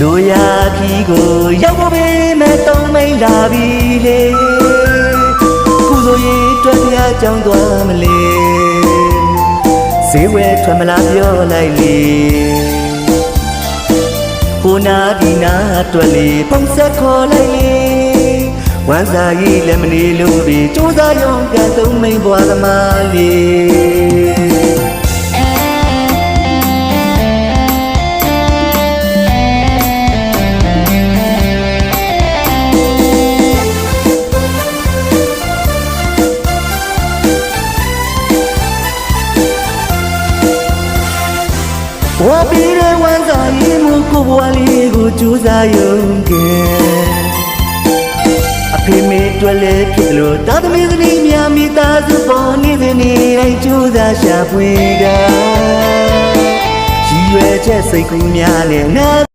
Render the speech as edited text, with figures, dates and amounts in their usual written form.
လိုရာခီကိုရောက်ဖို့ပဲမဲ့တုံးမိန်လာပြီလေခုဆိုရင်တွေ့ပြကြောင်းသွားမလဲဈေးဝဲထွက်မလားပြောလိုက်လေဟိုနာဒီနာတွေ့လေပုံဆက်ခေါ်လိုက်လေဝမ်းစာရေးလည်းမနေလို့ပြီစူးစားရုံကတုံးမိန်ဘွားသမားလေးဝါပီရဝမ်းစာရေးမှုကိုဘွားလေးကိုကြိုးစားရုံကဲအဖေမေတွေ့လဲဖြစ်လို့တာသမီးသမီးများမိသားစုပေါ်နေတဲ့နေ့တိုင်းကြိုးစားရှာဖွေကရည်ရွယ်ချက်စိတ်ကူးများနဲ့ငါ